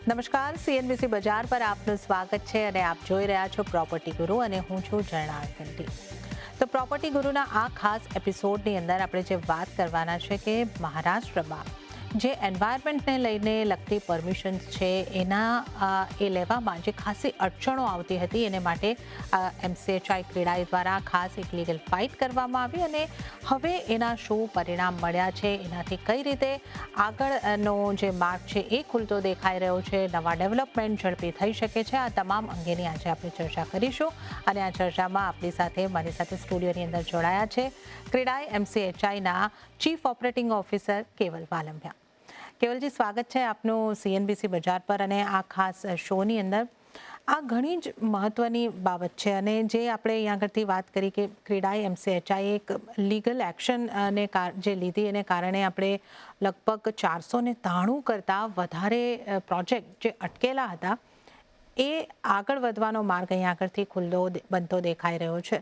નમસ્કાર, સીએનબીસી બજાર પર આપનું સ્વાગત છે અને આપ જોઈ રહ્યા છો પ્રોપર્ટી ગુરુ અને હું છું ઝરણા કંઠી. તો પ્રોપર્ટી ગુરુના આ ખાસ એપિસોડની અંદર આપણે જે વાત કરવાના છે કે મહારાષ્ટ્રમાં જે એન્વાયરમેન્ટને લઈને લગતી પરમિશન્સ છે એ લેવામાં જે ખાસી અડચણો આવતી હતી એને માટે એમસીએચઆઈ ક્રેડાઈ દ્વારા ખાસ એક લીગલ ફાઇટ કરવામાં આવી અને હવે એના શું પરિણામ મળ્યા છે, એનાથી કઈ રીતે આગળનો જે માર્ગ છે એ ખુલતો દેખાઈ રહ્યો છે, નવા ડેવલપમેન્ટ ઝડપી થઈ શકે છે, આ તમામ અંગેની આજે આપણે ચર્ચા કરીશું. અને આ ચર્ચામાં મારી સાથે સ્ટુડિયોની અંદર જોડાયા છે ક્રેડાઈ એમસીએચઆઈના ચીફ ઓપરેટિંગ ઓફિસર કેવલ વાલંભ્યા. કેવલજી, સ્વાગત છે આપનું સીએનબીસી બજાર પર અને આ ખાસ શોની અંદર. આ ઘણી જ મહત્વની બાબત છે અને જે આપણે અહીંયા આગળથી વાત કરી કે ક્રેડાઈ એમસીએચઆઈ એક લીગલ એક્શન જે લીધી એને કારણે આપણે લગભગ 493 કરતાં વધારે પ્રોજેક્ટ જે અટકેલા હતા એ આગળ વધવાનો માર્ગ અહીંયા આગળથી ખુલ્લો બનતો દેખાઈ રહ્યો છે.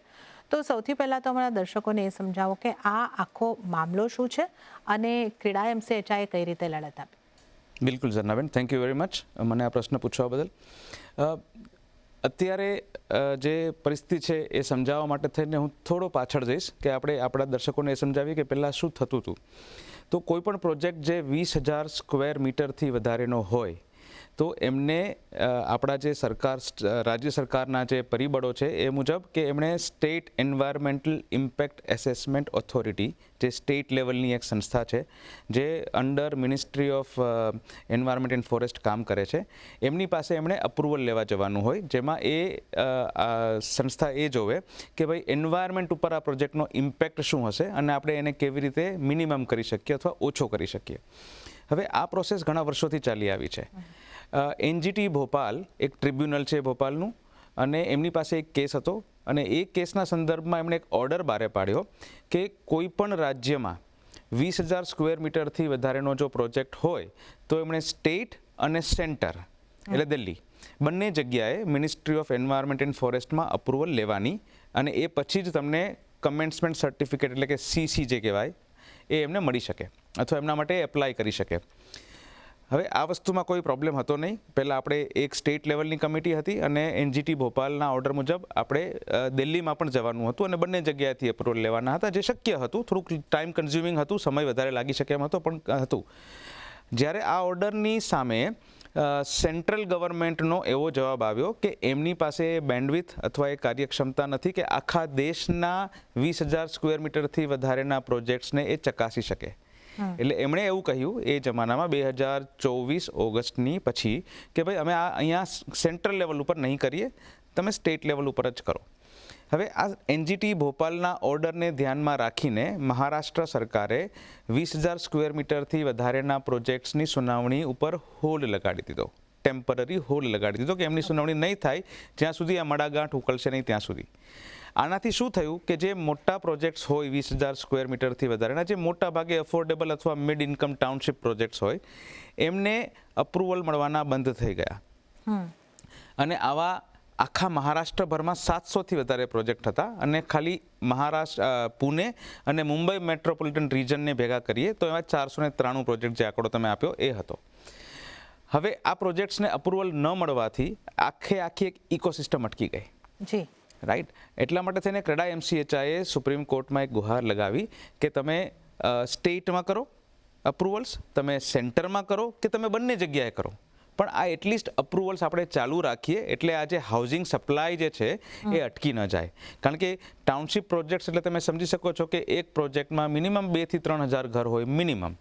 તો સૌથી પહેલાં તો અમારા દર્શકોને એ સમજાવો કે આ આખો મામલો શું છે અને ક્રેડાઈ એમસીએચઆઈએ કઈ રીતે લડત આપી. બિલકુલ ઝરનાબેન, થેન્ક યુ વેરી મચ મને આ પ્રશ્ન પૂછવા બદલ. અત્યારે જે પરિસ્થિતિ છે એ સમજાવવા માટે થઈને હું થોડો પાછળ જઈશ કે આપણે આપણા દર્શકોને એ સમજાવીએ કે પહેલાં શું થતું હતું. તો કોઈ પણ પ્રોજેક્ટ જે 20,000 સ્ક્વેર મીટરથી વધારેનો હોય તો એમને આપણા જે રાજ્ય સરકારના જે પરિબળો છે એ મુજબ કે એમણે state environmental impact assessment authority, જે સ્ટેટ લેવલની એક સંસ્થા છે જે under ministry of environment and forest કામ કરે છે, એમની પાસે એમણે અપ્રુવલ લેવા જવાનું હોય, જેમાં એ સંસ્થા એ જોવે કે ભાઈ એન્વાયરમેન્ટ ઉપર આ પ્રોજેક્ટનો ઇમ્પેક્ટ શું હશે અને આપણે એને કેવી રીતે મિનિમમ કરી શકીએ અથવા ઓછો કરી શકીએ. હવે આ પ્રોસેસ ઘણા વર્ષોથી ચાલી આવી છે. એનજીટી ભોપાલ એક ટ્રિબ્યુનલ છે ભોપાલનું અને એમની પાસે એક કેસ હતો અને એ કેસના સંદર્ભમાં એમણે એક ઓર્ડર બહાર પાડ્યો કે કોઈ પણ રાજ્યમાં 20,000 સ્ક્વેર મીટરથી વધારેનો જો પ્રોજેક્ટ હોય તો એમણે સ્ટેટ અને સેન્ટર એટલે દિલ્હી બંને જગ્યાએ મિનિસ્ટ્રી ઓફ એન્વાયરમેન્ટ એન્ડ ફોરેસ્ટમાં અપ્રુવલ લેવાની અને એ પછી જ તમને કમેન્સમેન્ટ સર્ટિફિકેટ એટલે કે સીસી જે કહેવાય એ એમને મળી શકે અથવા એમના માટે એપ્લાય કરી શકે. હવે આ વસ્તુમાં કોઈ પ્રોબ્લેમ હતો નહીં. પહેલાં આપણે એક સ્ટેટ લેવલની કમિટી હતી અને એનજીટી ભોપાલના ઓર્ડર મુજબ આપણે દિલ્હીમાં પણ જવાનું હતું અને બંને જગ્યાએથી અપ્રુવલ લેવાના હતા, જે શક્ય હતું. થોડુંક ટાઈમ કન્ઝ્યુમિંગ હતું, સમય વધારે લાગી શકે એમ હતો પણ હતું. જ્યારે આ ઓર્ડરની સામે સેન્ટ્રલ ગવર્મેન્ટનો એવો જવાબ આવ્યો કે એમની પાસે બેન્ડવિથ અથવા એ કાર્યક્ષમતા નથી કે આખા દેશના 20,000 સ્ક્વેર મીટરથી વધારેના પ્રોજેક્ટ્સને એ ચકાસી શકે. એટલે એમણે એવું કહ્યું એ જમાનામાં 2024 ઓગસ્ટની પછી કે ભાઈ અમે આ અહીંયા સેન્ટ્રલ લેવલ ઉપર નહીં કરીએ, તમે સ્ટેટ લેવલ ઉપર જ કરો. હવે આ એનજીટી ભોપાલના ઓર્ડરને ધ્યાનમાં રાખીને મહારાષ્ટ્ર સરકારે 20,000 સ્ક્વેર મીટરથી વધારેના પ્રોજેક્ટ્સની સુનાવણી ઉપર હોલ્ડ લગાડી દીધો, ટેમ્પરરી હોલ્ડ લગાડી દીધો કે એમની સુનાવણી નહીં થાય જ્યાં સુધી આ મડાગાંઠ ઉકળશે નહીં ત્યાં સુધી. આનાથી શું થયું કે જે મોટા પ્રોજેક્ટ્સ હોય 20,000 સ્ક્વેર મીટરથી વધારેના, જે મોટા ભાગે અફોર્ડેબલ અથવા મિડ ઇન્કમ ટાઉનશીપ પ્રોજેક્ટ્સ હોય, એમને અપ્રુવલ મળવાના બંધ થઈ ગયા. અને આવા આખા મહારાષ્ટ્રભરમાં 700થી વધારે પ્રોજેક્ટ હતા અને ખાલી પુણે અને મુંબઈ મેટ્રોપોલિટન રિજનને ભેગા કરીએ તો એમાં 493 પ્રોજેક્ટ જે આંકડો તમે આપ્યો એ હતો. હવે આ પ્રોજેક્ટ્સને અપ્રુવલ ન મળવાથી આખી એક ઇકોસિસ્ટમ અટકી ગઈ. જી રાઈટ. એટલા માટે થઈને ક્રેડાઈ એમસીએચઆઈએ સુપ્રીમ કોર્ટમાં એક ગુહાર લગાવી કે તમે સ્ટેટમાં કરો અપ્રુવલ્સ, તમે સેન્ટરમાં કરો કે તમે બંને જગ્યાએ કરો, પણ આ એટલીસ્ટ અપ્રુવલ્સ આપણે ચાલુ રાખીએ એટલે આ જે હાઉસિંગ સપ્લાય જે છે એ અટકી ન જાય. કારણ કે ટાઉનશીપ પ્રોજેક્ટ્સ એટલે તમે સમજી શકો છો કે એક પ્રોજેક્ટમાં મિનિમમ 2,000 થી 3,000 ઘર હોય મિનિમમ,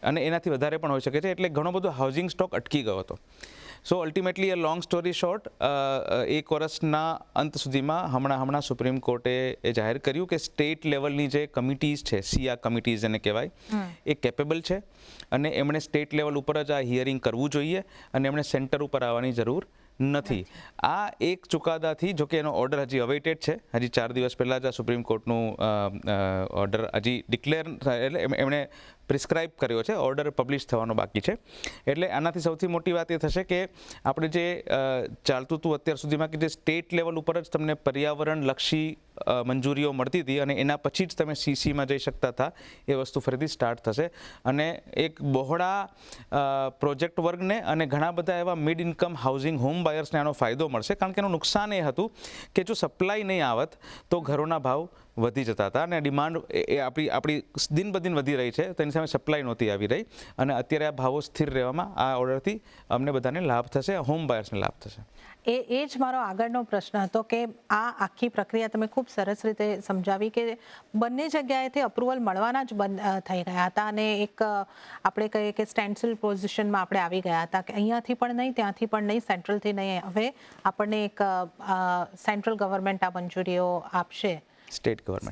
અને એનાથી વધારે પણ હોઈ શકે છે. એટલે ઘણો બધો હાઉસિંગ સ્ટોક અટકી ગયો હતો. So ultimately a long story short, એક વર્ષના અંત સુધીમાં હમણાં સુપ્રીમ કોર્ટે એ જાહેર કર્યું કે સ્ટેટ લેવલની જે કમિટીઝ છે, સિયા કમિટીઝ એને કહેવાય, એ કેપેબલ છે અને એમણે સ્ટેટ લેવલ ઉપર જ આ હિયરિંગ કરવું જોઈએ અને એમણે સેન્ટર ઉપર આવવાની જરૂર નથી. આ એક ચુકાદાથી, જો કે એનો ઓર્ડર હજી અવેઇટેડ છે, હજી 4 દિવસ પહેલાં જ આ સુપ્રીમ કોર્ટનું ઓર્ડર હજી ડિક્લેર એટલે એમણે પ્રિસ્ક્રાઇબ કર્યો છે, ઓર્ડર પબ્લિશ થવાનો બાકી છે. એટલે આનાથી સૌથી મોટી વાત એ થશે કે આપણે જે ચાલતું હતું અત્યાર સુધીમાં કે જે સ્ટેટ લેવલ ઉપર જ તમને પર્યાવરણલક્ષી મંજૂરીઓ મળતી હતી અને એના પછી જ તમે સીસીમાં જઈ શકતા હતા, એ વસ્તુ ફરીથી સ્ટાર્ટ થશે. અને એક બહોળા પ્રોજેક્ટ વર્ગને અને ઘણા બધા એવા મિડ ઇન્કમ હાઉસિંગ હોમ બાયર્સને આનો ફાયદો મળશે, કારણ કે એનું નુકસાન એ હતું કે જો સપ્લાય નહીં આવત તો ઘરોના ભાવ વધી જતા હતા અને ડિમાન્ડ એ આપણી દિન બદિન વધી રહી છે, તેની સામે સપ્લાય નહોતી આવી રહી. અને અત્યારે આ ભાવો સ્થિર રહેવામાં આ ઓર્ડરથી અમને બધાને લાભ થશે, હોમ બાયર્સને લાભ થશે. એ જ મારો આગળનો પ્રશ્ન હતો કે આ આખી પ્રક્રિયા તમે ખૂબ સરસ રીતે સમજાવી કે બંને જગ્યાએથી અપ્રુવલ મળવાના જ બંધ થઈ ગયા હતા અને એક આપણે કહીએ કે સ્ટેન્ડસ્ટીલ પોઝિશનમાં આપણે આવી ગયા હતા કે અહીંયાથી પણ નહીં, ત્યાંથી પણ નહીં, સેન્ટ્રલથી નહીં. હવે આપણને એક સેન્ટ્રલ ગવર્મેન્ટ આ મંજૂરીઓ આપશે, સ્ટેટ ગવર્મેન્ટ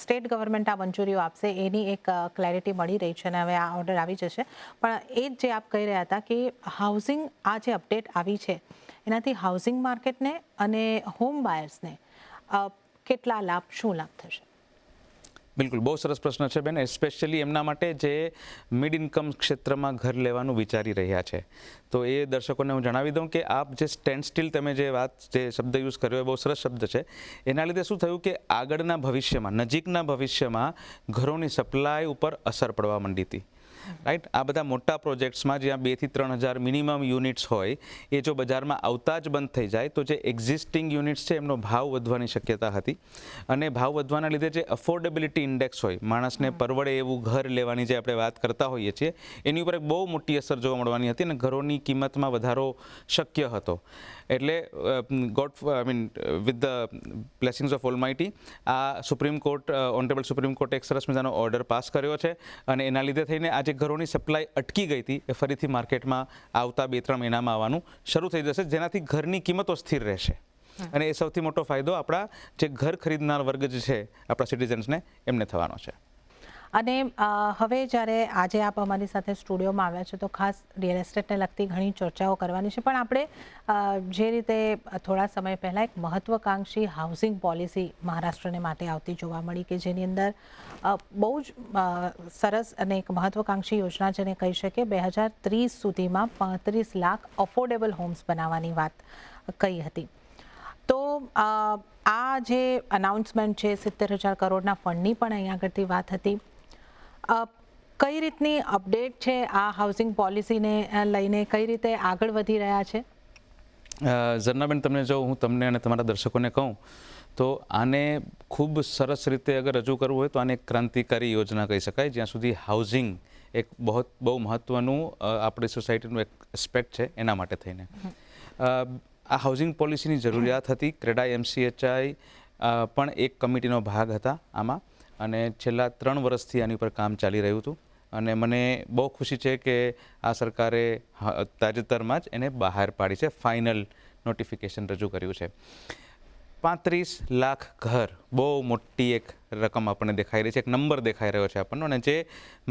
સ્ટેટ ગવર્મેન્ટ આ મંજૂરીઓ આપશે, એની એક ક્લેરિટી મળી રહી છે અને હવે આ ઓર્ડર આવી જશે. પણ એ જ જે આપ કહી રહ્યા હતા કે હાઉસિંગ, આ જે અપડેટ આવી છે એનાથી હાઉસિંગ માર્કેટને અને હોમ બાયર્સને કેટલા લાભ, શું લાભ થશે? બિલકુલ, બહુ સરસ પ્રશ્ન છે બેન. સ્પેશિયલી એમના માટે જે મિડ ઇન્કમ ક્ષેત્રમાં ઘર લેવાનું વિચારી રહ્યા છે. તો એ દર્શકોને હું જણાવી દઉં કે આપ જે સ્ટેન્ડ સ્ટીલ, તમે જે શબ્દ યુઝ કર્યો એ બહુ સરસ શબ્દ છે. એના લીધે શું થયું કે આગળના ભવિષ્યમાં, નજીકના ભવિષ્યમાં ઘરોની સપ્લાય ઉપર અસર પડવા માંડી હતી. રાઈટ, આ બધા મોટા પ્રોજેક્ટ્સમાં જ્યાં 2 થી 3 હજાર મિનિમમ યુનિટ્સ હોય, એ જો બજારમાં આવતા જ બંધ થઈ જાય તો જે એક્ઝિસ્ટિંગ યુનિટ્સ છે એમનો ભાવ વધવાની શક્યતા હતી. અને ભાવ વધવાના લીધે જે અફોર્ડેબિલિટી ઇન્ડેક્સ હોય, માણસને પરવડે એવું ઘર લેવાની જે આપણે વાત કરતા હોઈએ છીએ, એની ઉપર એક બહુ મોટી અસર જોવા મળવાની હતી અને ઘરોની કિંમતમાં વધારો શક્ય હતો. એટલે with the blessings of almighty આ સુપ્રીમ કોર્ટ, ઓનરેબલ સુપ્રીમ કોર્ટે એક સરસ મજાનો ઓર્ડર પાસ કર્યો છે અને એના લીધે થઈને આજે ઘરોની સપ્લાય અટકી ગઈ હતી એ ફરીથી માર્કેટમાં આવતા 2-3 મહિનામાં આવવાનું શરૂ થઈ જશે, જેનાથી ઘરની કિંમતો સ્થિર રહેશે. અને એ સૌથી મોટો ફાયદો આપણા જે ઘર ખરીદનાર વર્ગ જે છે, આપણા સિટીઝન્સને, એમને થવાનો છે. અને હવે જ્યારે આજે આપ અમારી સાથે સ્ટુડિયોમાં આવ્યા છે તો ખાસ રિયલ એસ્ટેટને લગતી ઘણી ચર્ચાઓ કરવાની છે. પણ આપણે જે રીતે થોડા સમય પહેલાં એક મહત્વકાંક્ષી હાઉસિંગ પોલિસી મહારાષ્ટ્રને માટે આવતી જોવા મળી કે જેની અંદર બહુ જ સરસ અને એક મહત્વકાંક્ષી યોજના જેને કહી શકીએ, 2030 સુધીમાં 35 લાખ અફોર્ડેબલ હોમ્સ બનાવવાની વાત કહી હતી. તો આ જે અનાઉન્સમેન્ટ છે, 70,000 કરોડના ફંડની પણ અહીંયા આગળથી વાત હતી. કઈ રીતની અપડેટ છે આ હાઉસિંગ પોલિસીને લઈને, કઈ રીતે આગળ વધી રહ્યા છે? ઝરનાબેન, હું તમને અને તમારા દર્શકોને કહું તો આને ખૂબ સરસ રીતે અગર રજૂ કરવું હોય તો આને એક ક્રાંતિકારી યોજના કહી શકાય, જ્યાં સુધી હાઉસિંગ એક બહુ મહત્ત્વનું આપણી સોસાયટીનું એક એસ્પેક્ટ છે એના માટે થઈને. આ હાઉસિંગ પોલિસીની જરૂરિયાત હતી. ક્રેડાઈ MCHI પણ એક કમિટીનો ભાગ હતા આમાં અને છેલ્લા 3 વર્ષથી આની ઉપર કામ ચાલી રહ્યું હતું. અને મને બહુ ખુશી છે કે આ સરકારે તાજેતરમાં જ એને બહાર પાડી છે, ફાઇનલ નોટિફિકેશન રજૂ કર્યું છે. 35 લાખ ઘર, બહુ મોટી એક રકમ આપણને દેખાઈ રહી છે, એક નંબર દેખાઈ રહ્યો છે આપણને, અને જે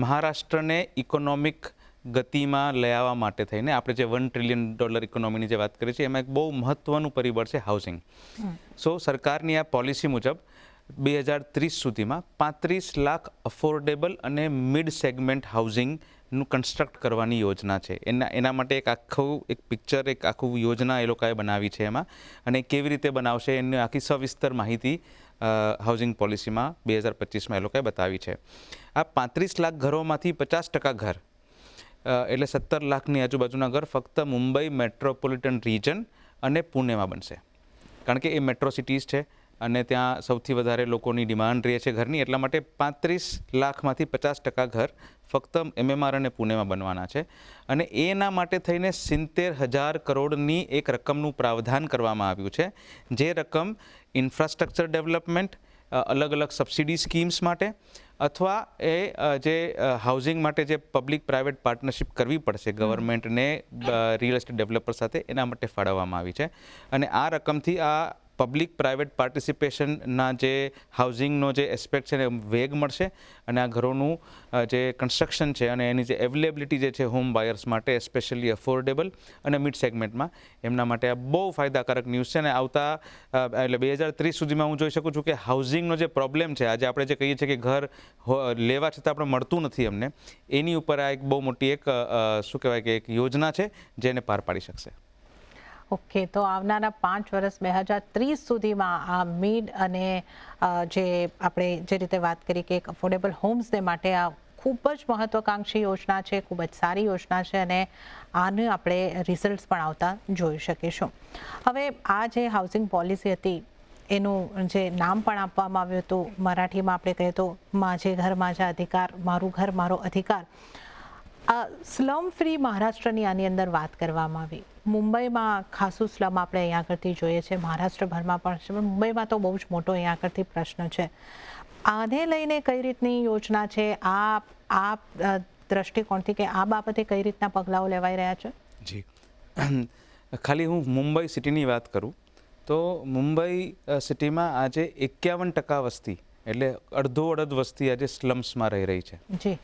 મહારાષ્ટ્રને ઇકોનોમિક ગતિમાં લઈ આવવા માટે થઈને આપણે જે $1 ટ્રિલિયન ઇકોનોમીની જે વાત કરીએ છીએ એમાં એક બહુ મહત્ત્વનું પરિબળ છે હાઉસિંગ. સો સરકારની આ પોલિસી મુજબ 2030 સુધીમાં 35 લાખ અફોર્ડેબલ અને મિડ સેગમેન્ટ હાઉસિંગનું કન્સ્ટ્રક્ટ કરવાની યોજના છે. એના માટે એક પિક્ચર, એક આખું યોજના એ લોકોએ બનાવી છે એમાં, અને કેવી રીતે બનાવશે એની આખી સવિસ્તર માહિતી હાઉસિંગ પોલિસીમાં 2025માં એ લોકોએ બતાવી છે. આ 35 લાખ ઘરોમાંથી 50% ઘર, એટલે 17 લાખની આજુબાજુના ઘર ફક્ત મુંબઈ મેટ્રોપોલિટન રિજન અને પુણેમાં બનશે, કારણ કે એ મેટ્રો સિટીઝ છે અને ત્યાં સૌથી વધારે લોકોની ડિમાન્ડ રહે છે ઘરની. એટલા માટે 35 લાખમાંથી 50% ઘર ફક્ત MMR અને પુણેમાં બનવાના છે. અને એના માટે થઈને 70,000 કરોડની એક રકમનું પ્રાવધાન કરવામાં આવ્યું છે, જે રકમ ઇન્ફ્રાસ્ટ્રક્ચર ડેવલપમેન્ટ, અલગ અલગ સબસિડી સ્કીમ્સ માટે અથવા એ જે હાઉસિંગ માટે જે પબ્લિક પ્રાઇવેટ પાર્ટનરશિપ કરવી પડશે ગવર્મેન્ટને રિયલ એસ્ટેટ ડેવલપર સાથે, એના માટે ફાળવવામાં આવી છે. અને આ રકમથી આ પબ્લિક પ્રાઇવેટ પાર્ટિસિપેશનના જે હાઉસિંગનો જે એસ્પેક્ટ છે એને વેગ મળશે અને આ ઘરોનું જે કન્સ્ટ્રક્શન છે અને એની જે અવેલેબિલિટી જે છે હોમ બાયર્સ માટે, સ્પેશિયલી અફોર્ડેબલ અને મિડ સેગમેન્ટમાં, એમના માટે આ બહુ ફાયદાકારક ન્યૂઝ છે. અને આવતા એટલે 2030 સુધીમાં હું જોઈ શકું છું કે હાઉસિંગનો જે પ્રોબ્લેમ છે, આજે આપણે જે કહીએ છીએ કે ઘર લેવા છતાં આપણે મળતું નથી અમને, એની ઉપર આ એક બહુ મોટી એક શું કહેવાય કે એક યોજના છે જેને પાર પાડી શકશે. ઓકે, તો આવનારા 5 વર્ષ 2030 સુધીમાં આ મિડ અને જે આપણે જે રીતે વાત કરી કે એક અફોર્ડેબલ હોમ્સને માટે આ ખૂબ જ મહત્વાકાંક્ષી યોજના છે, ખૂબ જ સારી યોજના છે અને આને આપણે રિઝલ્ટ્સ પણ આવતા જોઈ શકીશું. હવે આ જે હાઉસિંગ પોલિસી હતી એનું જે નામ પણ આપવામાં આવ્યું હતું, મરાઠીમાં આપણે કહીએ તો માઝે ઘર માઝા અધિકાર, મારું ઘર મારો અધિકાર. સ્લમ ફ્રી મહારાષ્ટ્રની આની અંદર વાત કરવામાં આવી. મુંબઈમાં ખાસું સ્લમ આપણે અહીંયા આગળથી જોઈએ છે, મહારાષ્ટ્રભરમાં પણ છે, પણ મુંબઈમાં તો બહુ જ મોટો અહીંયા આગળથી પ્રશ્ન છે. આને લઈને કઈ રીતની યોજના છે, આ દ્રષ્ટિકોણથી કે આ બાબતે કઈ રીતના પગલાઓ લેવાઈ રહ્યા છે? જી, ખાલી હું મુંબઈ સિટીની વાત કરું તો મુંબઈ સિટીમાં આજે 51% વસ્તી એટલે અડધ વસ્તી આજે સ્લમ્સમાં રહી છે. જી.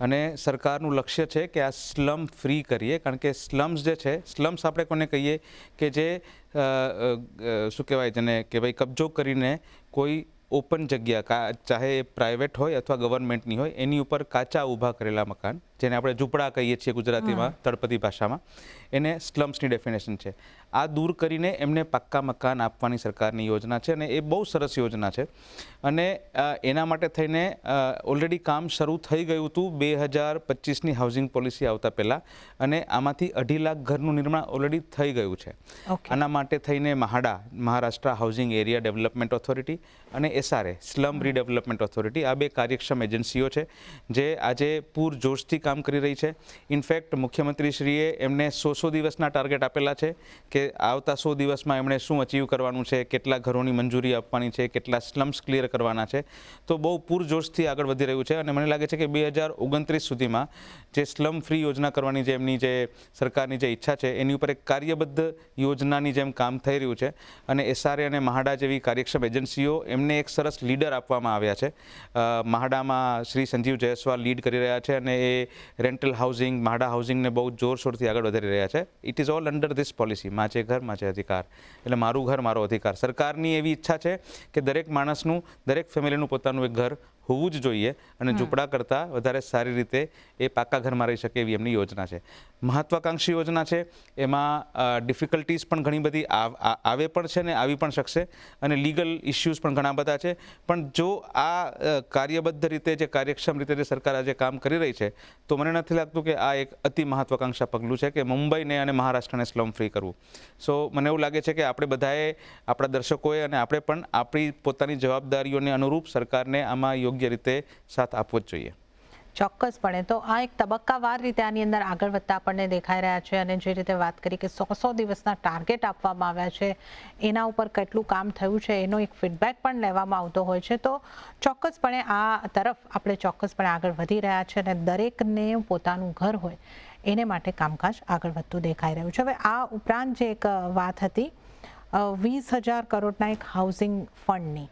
અને સરકારનું લક્ષ્ય છે કે આ સ્લમ ફ્રી કરીએ, કારણ કે સ્લમ્સ જે છે, સ્લમ્સ આપણે કોને કહીએ કે જે શું કહેવાય જેને કે ભાઈ કબજો કરીને કોઈ ઓપન જગ્યા, ચાહે એ પ્રાઇવેટ હોય અથવા ગવર્મેન્ટની હોય, એની ઉપર કાચા ઊભા કરેલા મકાન, જેને આપણે ઝૂંપડા કહીએ છીએ ગુજરાતીમાં, તળપદી ભાષામાં, એને સ્લમ્સની ડેફિનેશન છે. આ દૂર કરીને એમને પાક્કા મકાન આપવાની સરકારની યોજના છે અને એ બહુ સરસ યોજના છે. અને એના માટે થઈને ઓલરેડી કામ શરૂ થઈ ગયું હતું 2025ની હાઉસિંગ પોલિસી આવતા પહેલાં, અને આમાંથી 2.5 લાખ ઘરનું નિર્માણ ઓલરેડી થઈ ગયું છે. આના માટે થઈને MHADA, Maharashtra housing area development authority, અને SRA, સ્લમ રીડેવલપમેન્ટ ઓથોરિટી, આ 2 કાર્યક્ષમ એજન્સીઓ છે જે આજે પૂરજોશથી કામ કરી રહી છે. ઇનફેક્ટ મુખ્યમંત્રીશ્રીએ એમને 100 દિવસના ટાર્ગેટ આપેલા છે કે આવતા 100 દિવસમાં એમણે શું અચીવ કરવાનું છે, કેટલા ઘરોની મંજૂરી આપવાની છે, કેટલા સ્લમ્સ ક્લિયર કરવાના છે. તો બહુ પૂરજોશથી આગળ વધી રહ્યું છે અને મને લાગે છે કે 2029 સુધીમાં જે સ્લમ ફ્રી યોજના કરવાની જે એમની જે સરકારની જે ઈચ્છા છે એની ઉપર એક કાર્યબદ્ધ યોજનાની જેમ કામ થઈ રહ્યું છે. અને SRA અને મહાડા જેવી કાર્યક્ષમ એજન્સીઓ, એમને એક સરસ લીડર આપવામાં આવ્યા છે. મહાડામાં શ્રી સંજીવ જયસ્વાલ લીડ કરી રહ્યા છે અને એ રેન્ટલ હાઉસિંગ, મહાડા હાઉસિંગને બહુ જોરશોરથી આગળ વધારી રહ્યા છે. It is all under this policy, Majhe Ghar Majhe અધિકાર, એટલે મારું ઘર મારો અધિકાર. સરકારની એવી ઈચ્છા છે કે દરેક માણસનું, દરેક ફેમિલીનું પોતાનું એક ઘર હોવું જ જોઈએ અને ઝૂંપડા કરતાં વધારે સારી રીતે એ પાકા ઘરમાં રહી શકે એવી એમની યોજના છે. મહત્વાકાંક્ષી યોજના છે. એમાં ડિફિકલ્ટીઝ પણ ઘણી બધી આવે પણ છે ને આવી પણ શકશે, અને લીગલ ઇસ્યુઝ પણ ઘણા બધા છે. પણ જો આ કાર્યબદ્ધ રીતે, જે કાર્યક્ષમ રીતે જે સરકાર આજે કામ કરી રહી છે, તો મને નથી લાગતું કે આ એક અતિ મહત્વાકાંક્ષા પગલું છે કે મુંબઈને અને મહારાષ્ટ્રને સ્લમ ફ્રી કરવું. સો મને એવું લાગે છે કે આપણે બધાએ, આપણા દર્શકોએ અને આપણે પણ આપણી પોતાની જવાબદારીઓને અનુરૂપ સરકારને આમાં યોગ્ય રીતે સાથ આપવો જ જોઈએ. ચોક્કસપણે. તો આ એક તબક્કાવાર રીતે આની અંદર આગળ વધતા આપણને દેખાઈ રહ્યા છે, અને જે રીતે વાત કરી કે 100 દિવસના ટાર્ગેટ આપવામાં આવ્યા છે, એના ઉપર કેટલું કામ થયું છે એનો એક ફીડબેક પણ લેવામાં આવતો હોય છે. તો ચોક્કસપણે આ તરફ આપણે ચોક્કસપણે આગળ વધી રહ્યા છે અને દરેકને પોતાનું ઘર હોય એને માટે કામકાજ આગળ વધતું દેખાઈ રહ્યું છે. હવે આ ઉપરાંત જે એક વાત હતી 20,000 કરોડના એક હાઉસિંગ ફંડની,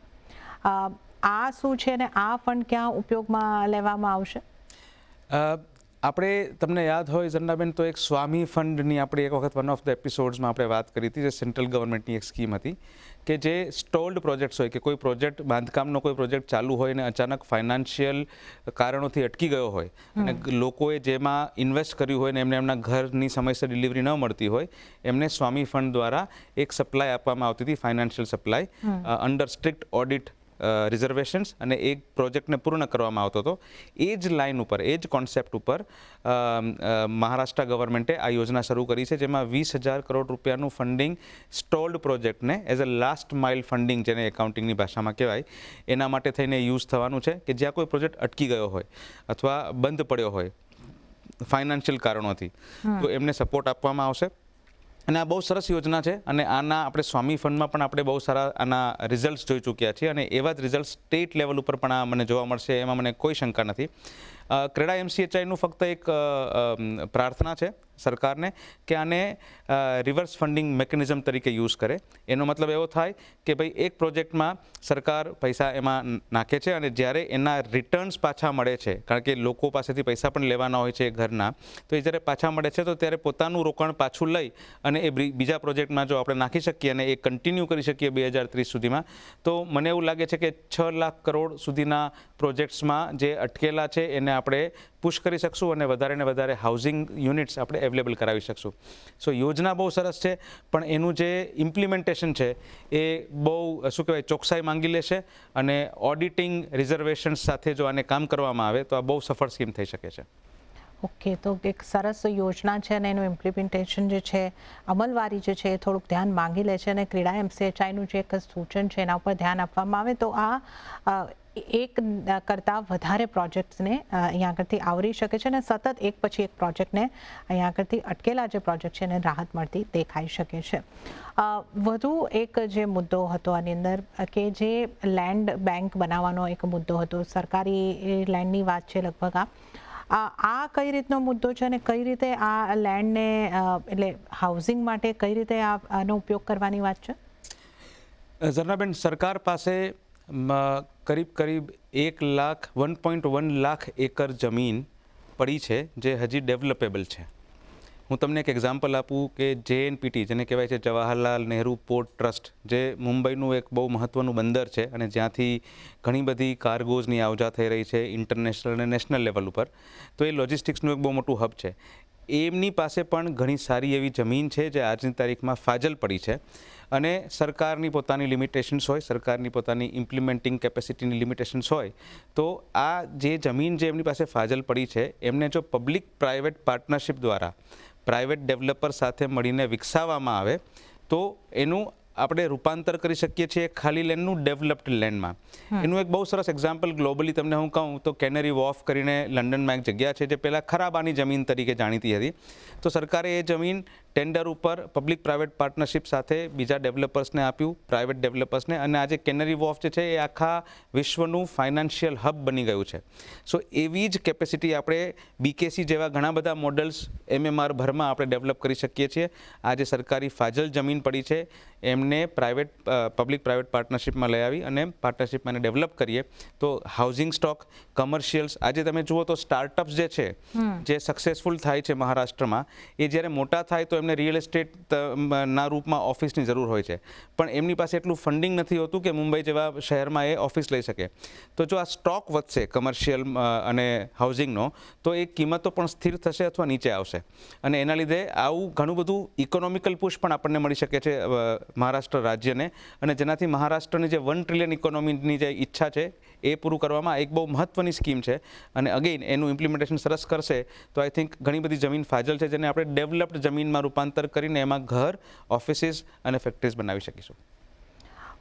આ શું છે અને આ ફંડ ક્યાં ઉપયોગમાં લેવામાં આવશે? આપણે, તમને યાદ હોય ઝરનાબેન, તો એક સ્વામી ફંડની આપણે એક વખત વન ઓફ ધ એપિસોડ્સમાં આપણે વાત કરી હતી, જે સેન્ટ્રલ ગવર્મેન્ટની એક સ્કીમ હતી કે જે સ્ટોલ્ડ પ્રોજેક્ટ્સ હોય, કે કોઈ પ્રોજેક્ટ, બાંધકામનો કોઈ પ્રોજેક્ટ ચાલુ હોય અને અચાનક ફાઇનાન્શિયલ કારણોથી અટકી ગયો હોય અને લોકોએ જેમાં ઇન્વેસ્ટ કર્યું હોય ને એમને એમના ઘરની સમયસર ડિલિવરી ન મળતી હોય, એમને સ્વામી ફંડ દ્વારા એક સપ્લાય આપવામાં આવતી હતી, financial supply, under strict audit reservations, અને એ પ્રોજેક્ટને પૂર્ણ કરવામાં આવતો હતો. એ જ લાઇન ઉપર, એ જ કોન્સેપ્ટ ઉપર મહારાષ્ટ્ર ગવર્મેન્ટે આ યોજના શરૂ કરી છે, જેમાં 20,000 કરોડ રૂપિયાનું ફંડિંગ સ્ટોલ્ડ પ્રોજેક્ટને as a last mile funding, જેને એકાઉન્ટિંગની ભાષામાં કહેવાય, એના માટે થઈને યુઝ થવાનું છે. કે જ્યાં કોઈ પ્રોજેક્ટ અટકી ગયો હોય અથવા બંધ પડ્યો હોય ફાઇનાન્શિયલ કારણોથી, તો એમને સપોર્ટ આપવામાં આવશે. અને આ બહુ સરસ યોજના છે અને આના આપણે સ્વામી ફંડમાં પણ આપણે બહુ સારા આના રિઝલ્ટ્સ જોઈ ચૂક્યા છીએ, અને એવા જ રિઝલ્ટ સ્ટેટ લેવલ ઉપર પણ આ મને જોવા મળશે, એમાં મને કોઈ શંકા નથી. ક્રેડા MCHIનું ફક્ત એક પ્રાર્થના છે સરકારને કે આને રિવર્સ ફંડિંગ મેકેનિઝમ તરીકે યુઝ કરે. એનો મતલબ એવો થાય કે ભાઈ એક પ્રોજેક્ટમાં સરકાર પૈસા એમાં નાખે છે અને જ્યારે એના રિટર્ન્સ પાછા મળે છે, કારણ કે લોકો પાસેથી પૈસા પણ લેવાના હોય છે ઘરના, તો એ જ્યારે પાછા મળે છે તો ત્યારે પોતાનું રોકાણ પાછું લઈ અને એ બીજા પ્રોજેક્ટમાં જો આપણે નાખી શકીએ અને એ કન્ટિન્યુ કરી શકીએ 2030 સુધીમાં, તો મને એવું લાગે છે કે 6 લાખ કરોડ સુધીના પ્રોજેક્ટ્સમાં જે અટકેલા છે એને આપણે પુશ કરી શકશું અને વધારે ને વધારે હાઉસિંગ યુનિટ્સ આપણે અવેલેબલ કરાવી શકશું. સો યોજના બહુ સરસ છે, પણ એનું જે ઇમ્પ્લિમેન્ટેશન છે એ બહુ શું કહેવાય ચોકસાઈ માંગી લેશે, અને ઓડિટિંગ રિઝર્વેશન્સ સાથે જો આને કામ કરવામાં આવે તો આ બહુ સફળ સ્કીમ થઈ શકે છે. ઓકે, તો એક સરસ યોજના છે અને એનું ઇમ્પ્લિમેન્ટેશન જે છે, અમલવારી જે છે એ થોડુંક ધ્યાન માંગી લે છે, અને ક્રીડા MCHIનું જે એક સૂચન છે એના ઉપર ધ્યાન આપવામાં આવે તો આ એક કરતાં વધારે પ્રોજેક્ટ્સને અહીંયા આગળથી આવરી શકે છે, અને સતત એક પછી એક પ્રોજેક્ટને અહીંયા આગળથી અટકેલા જે પ્રોજેક્ટ છે એને રાહત મળતી દેખાઈ શકે છે. વધુ એક જે મુદ્દો હતો આની અંદર કે જે લેન્ડ બેંક બનાવવાનો એક મુદ્દો હતો, સરકારી લેન્ડની વાત છે લગભગ. આ કઈ રીતનો મુદ્દો છે અને કઈ રીતે આ લેન્ડને એટલે હાઉસિંગ માટે કઈ રીતે આનો ઉપયોગ કરવાની વાત છે? ઝરનાબેન, સરકાર પાસે કરીબ 1.1 લાખ એકર જમીન પડી છે જે હજી ડેવલપેબલ છે. હું તમને એક એક્ઝામ્પલ આપું કે JNPT, જેને કહેવાય છે જવાહરલાલ નહેરુ પોર્ટ ટ્રસ્ટ, જે મુંબઈનું એક બહુ મહત્ત્વનું બંદર છે અને જ્યાંથી ઘણી બધી કાર્ગોઝની આવજા થઈ રહી છે ઇન્ટરનેશનલ અને નેશનલ લેવલ ઉપર, તો એ લોજિસ્ટિક્સનું એક બહુ મોટું હબ છે. એમની પાસે પણ ઘણી સારી એવી જમીન છે જે આજની તારીખમાં ફાજલ પડી છે, અને સરકારની પોતાની લિમિટેશન્સ હોય, સરકારની પોતાની ઇમ્પ્લિમેન્ટિંગ કેપેસિટીની લિમિટેશન્સ હોય, તો આ જે જમીન જે એમની પાસે ફાજલ પડી છે એમને જો પબ્લિક પ્રાઇવેટ પાર્ટનરશિપ દ્વારા પ્રાઇવેટ ડેવલપર સાથે મળીને વિકસાવવામાં આવે તો એનું આપણે રૂપાંતર કરી શકીએ છીએ ખાલી લેન્ડનું ડેવલપ્ડ લેન્ડમાં. એનું એક બહુ સરસ એક્ઝામ્પલ ગ્લોબલી તમને હું કહું તો કેનેરી વોફ કરીને લંડનમાં એક જગ્યા છે જે પહેલાં ખરાબાની જમીન તરીકે જાણીતી હતી. તો સરકારે એ જમીન ટેન્ડર ઉપર પબ્લિક પ્રાઇવેટ પાર્ટનરશિપ સાથે બીજા ડેવલપર્સને આપ્યું, પ્રાઇવેટ ડેવલપર્સને, અને આજે કેનેરી વોફ જે છે એ આખા વિશ્વનું ફાઇનાન્શિયલ હબ બની ગયું છે. સો એવી જ કેપેસિટી આપણે BKC જેવા ઘણા બધા મોડલ્સ MMR ભરમાં આપણે ડેવલપ કરી શકીએ છીએ. આજે સરકારી ફાજલ જમીન પડી છે એમને પબ્લિક પ્રાઇવેટ પાર્ટનરશિપમાં લઈ આવી અને પાર્ટનરશિપમાં એને ડેવલપ કરીએ તો હાઉસિંગ સ્ટોક, કમર્શિયલ્સ, આજે તમે જુઓ તો સ્ટાર્ટઅપ્સ જે છે જે સક્સેસફુલ થાય છે મહારાષ્ટ્રમાં, એ જ્યારે મોટા થાય તો એમને રિયલ એસ્ટેટ ના રૂપમાં ઓફિસની જરૂર હોય છે, પણ એમની પાસે એટલું ફંડિંગ નથી હોતું કે મુંબઈ જેવા શહેરમાં એ ઓફિસ લઈ શકે. તો જો આ સ્ટોક વધશે કમર્શિયલ અને હાઉસિંગનો, તો એ કિંમતો પણ સ્થિર થશે અથવા નીચે આવશે, અને એના લીધે આવું ઘણું બધું ઇકોનોમિકલ પુશ પણ આપણને મળી શકે છે મહારાષ્ટ્ર રાજ્યને, અને જેનાથી મહારાષ્ટ્રની જે 1 ટ્રિલિયન ઇકોનોમીની જે ઈચ્છા છે એ પૂરું કરવામાં એક બહુ મહત્ત્વની સ્કીમ છે. અને અગેઇન એનું ઇમ્પ્લિમેન્ટેશન સરસ કરશે તો આઈ થિંક ઘણી બધી જમીન ફાજલ છે જેને આપણે ડેવલપ્ડ જમીનમાં રૂપાંતર કરીને એમાં ઘર, ઓફિસીસ અને ફેક્ટરીઝ બનાવી શકીશું.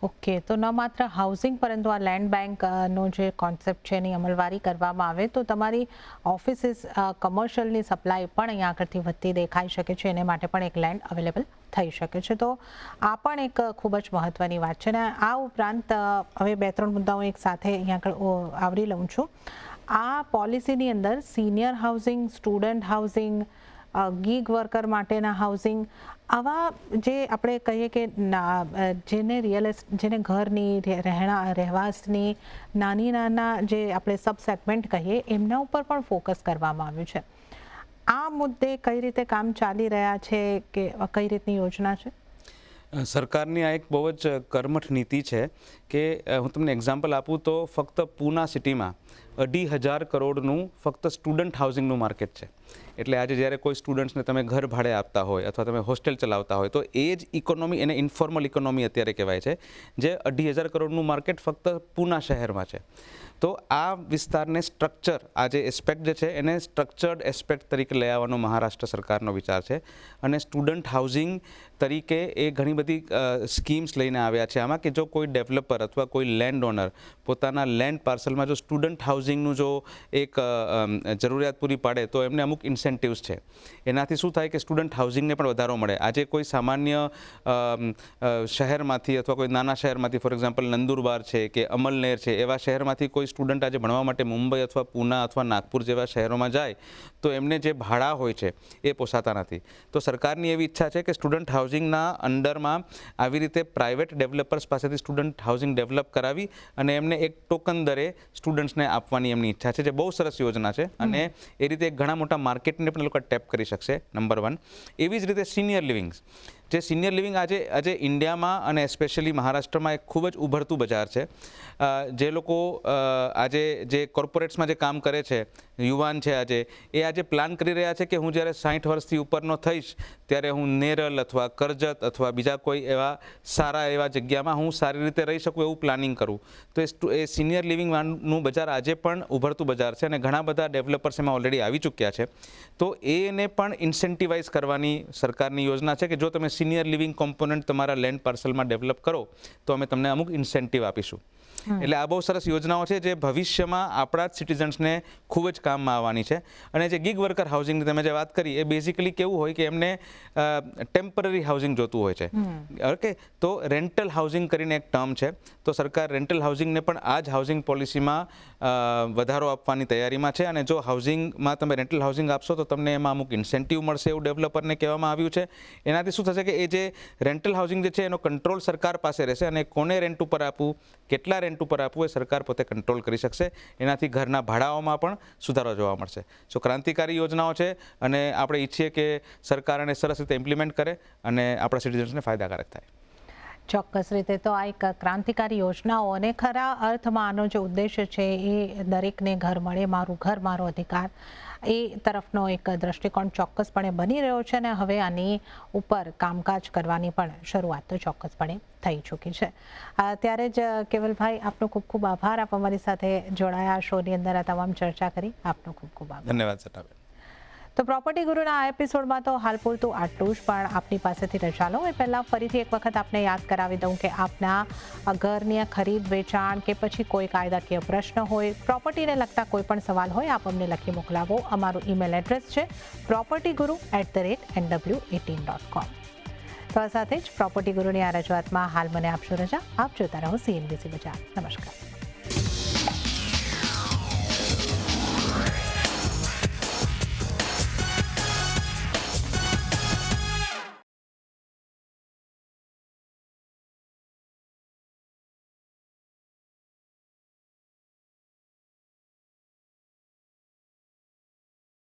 ઓકે, તો ન માત્ર હાઉસિંગ પરંતુ આ લેન્ડ બેંકનો જે કોન્સેપ્ટ છે એની અમલવારી કરવામાં આવે તો તમારી ઓફિસીસ, કમર્શિયલની સપ્લાય પણ અહીંયા આગળથી વધતી દેખાઈ શકે છે, એને માટે પણ એક લેન્ડ અવેલેબલ થઈ શકે છે. તો આ પણ એક ખૂબ જ મહત્ત્વની વાત છે. અને આ ઉપરાંત હવે 2-3 મુદ્દાઓ એક સાથે અહીંયા આગળ આવરી લઉં છું. આ પોલિસીની અંદર senior housing, student housing, gig worker માટેના હાઉસિંગ, આવા જે આપણે કહીએ કે જેને ઘરની રહેવાસની નાના જે આપણે સબ સેગમેન્ટ કહીએ એમના ઉપર પણ ફોકસ કરવામાં આવ્યું છે. આ મુદ્દે કઈ રીતે કામ ચાલી રહ્યા છે કે કઈ રીતની યોજના છે? સરકારની આ એક બહુ જ કર્મઠ નીતિ છે કે હું તમને એક્ઝામ્પલ આપું તો ફક્ત પૂના સિટીમાં 2,500 કરોડનું ફક્ત સ્ટુડન્ટ હાઉસિંગનું માર્કેટ છે. એટલે આજે જ્યારે કોઈ સ્ટુડન્ટ્સને તમે ઘર ભાડે આપતા હોય અથવા તમે હોસ્ટેલ ચલાવતા હોય તો એ જ ઇકોનોમી, એને ઇન્ફોર્મલ ઇકોનોમી અત્યારે કહેવાય છે, જે 2,500 કરોડનું માર્કેટ ફક્ત પૂના શહેરમાં છે. તો આ વિસ્તારને સ્ટ્રક્ચર, આ જે એસ્પેક્ટ જે છે એને સ્ટ્રક્ચર્ડ એસ્પેક્ટ તરીકે લઈ આવવાનો મહારાષ્ટ્ર સરકારનો વિચાર છે, અને સ્ટુડન્ટ હાઉસિંગ તરીકે એ ઘણી બધી સ્કીમ્સ લઈને આવ્યા છે આમાં, કે જો કોઈ ડેવલપર અથવા કોઈ લેન્ડ ઓનર પોતાના લેન્ડ પાર્સલમાં જો સ્ટુડન્ટ હાઉસિંગનું જો એક જરૂરિયાત પૂરી પાડે તો એમને અમુક ઇન્સેન્ટિવ્સ છે. એનાથી શું થાય કે સ્ટુડન્ટ હાઉસિંગને પણ વધારો મળે. આજે કોઈ સામાન્ય શહેરમાંથી અથવા કોઈ નાના શહેરમાંથી, ફોર એક્ઝામ્પલ નંદુરબાર છે કે અમલનેર છે, એવા શહેરમાંથી કોઈ સ્ટુડન્ટ આજે ભણવા માટે મુંબઈ અથવા પૂના અથવા નાગપુર જેવા શહેરોમાં જાય તો એમને જે ભાડા હોય છે એ પોસાતા નથી. તો સરકારની એવી ઈચ્છા છે કે સ્ટુડન્ટ હાઉસિંગના અંડરમાં આવી રીતે પ્રાઇવેટ ડેવલપર્સ પાસેથી સ્ટુડન્ટ હાઉસિંગ ડેવલપ કરાવી અને એમને એક ટોકન દરે સ્ટુડન્ટ્સને આપવાની એમની ઈચ્છા છે, જે બહુ સરસ યોજના છે, અને એ રીતે ઘણા મોટા માર્કેટને પણ લોકો ટેપ કરી શકશે. નંબર 1. એવી જ રીતે સિનિયર લિવિંગ્સ, જે સિનિયર લિવિંગ આજે ઇન્ડિયામાં અને સ્પેશિયલી મહારાષ્ટ્રમાં એક ખૂબ જ ઉભરતું બજાર છે. જે લોકો આજે જે કોર્પોરેટ્સમાં જે કામ કરે છે, યુવાન છે આજે પ્લાન કરી રહ્યા છે કે હું જ્યારે 60 વર્ષથી ઉપરનો થઈશ ત્યારે હું નેરલ અથવા કરજત અથવા બીજા કોઈ એવા સારા એવા જગ્યામાં હું સારી રીતે રહી શકું એવું પ્લાનિંગ કરું. તો એ સિનિયર લિવિંગનું બજાર આજે પણ ઉભરતું બજાર છે અને ઘણા બધા ડેવલપર્સ એમાં ઓલરેડી આવી ચૂક્યા છે. તો એને પણ ઇન્સેન્ટિવાઇઝ કરવાની સરકારની યોજના છે કે જો તમે સિનિયર લિવિંગ કોમ્પોનન્ટ તમારા લેન્ડ પાર્સલમાં ડેવલપ કરો તો અમે તમને અમુક ઇન્સેન્ટિવ આપીશું. એટલે આ બહુ સરસ યોજનાઓ છે જે ભવિષ્યમાં આપણા જ સિટીઝન્સને ખૂબ જ કામમાં આવવાની છે. અને જે ગિગ વર્કર હાઉસિંગની તમે જે વાત કરી એ બેઝિકલી કેવું હોય કે એમને ટેમ્પરરી હાઉસિંગ જોતું હોય છે. ઓકે, તો રેન્ટલ હાઉસિંગ કરીને એક ટર્મ છે. તો સરકાર રેન્ટલ હાઉસિંગને પણ આ જ હાઉસિંગ પોલિસીમાં વધારો આપવાની તૈયારીમાં છે. અને જો હાઉસિંગમાં તમે રેન્ટલ હાઉસિંગ આપશો તો તમને એમાં અમુક ઇન્સેન્ટિવ મળશે એવું ડેવલપરને કહેવામાં આવ્યું છે. એનાથી શું થશે કે એ જે રેન્ટલ હાઉસિંગ જે છે એનો કંટ્રોલ સરકાર પાસે રહેશે અને કોને રેન્ટ ઉપર આપવું, કેટલા રેન્ટ ઉપર આપવું એ સરકાર પોતે કંટ્રોલ કરી શકશે. એનાથી ઘરના ભાડાઓમાં પણ સુધારો જોવા મળશે. સો ક્રાંતિકારી યોજનાઓ છે અને આપણે ઈચ્છીએ કે સરકાર એને સરસ રીતે ઇમ્પ્લિમેન્ટ કરે અને આપણા સિટીઝન્સને ફાયદાકારક થાય. ચોક્કસ રીતે તો આ એક ક્રાંતિકારી યોજનાઓ અને ખરા અર્થમાં આનો જે ઉદ્દેશ્ય છે એ દરેકને ઘર મળે, મારું ઘર મારો અધિકાર, એ તરફનો એક દ્રષ્ટિકોણ ચોક્કસપણે બની રહ્યો છે અને હવે આની ઉપર કામકાજ કરવાની પણ શરૂઆત તો ચોક્કસપણે થઈ ચૂકી છે. ત્યારે જ કેવલભાઈ, આપનો ખૂબ ખૂબ આભાર. આપ અમારી સાથે જોડાયા, શોની અંદર આ તમામ ચર્ચા કરી. આપનો ખૂબ ખૂબ આભાર. ધન્યવાદ સટાબેન. તો પ્રોપર્ટી ગુરુના આ એપિસોડમાં તો હાલ પૂરતું આટલું જ, પણ આપની પાસેથી રજા લો એ પહેલાં ફરીથી એક વખત આપને યાદ કરાવી દઉં કે આપના ઘરની ખરીદ વેચાણ કે પછી કોઈ કાયદાકીય પ્રશ્ન હોય, પ્રોપર્ટીને લગતા કોઈ પણ સવાલ હોય, આપ અમને લખી મોકલાવો. અમારું ઈમેલ એડ્રેસ છે propertyguru@nw18.com. તો આ સાથે જ પ્રોપર્ટી ગુરુની આ રજૂઆતમાં હાલ મને આપશો રજા. આપ જોતા રહો CNBC બજાર. નમસ્કાર.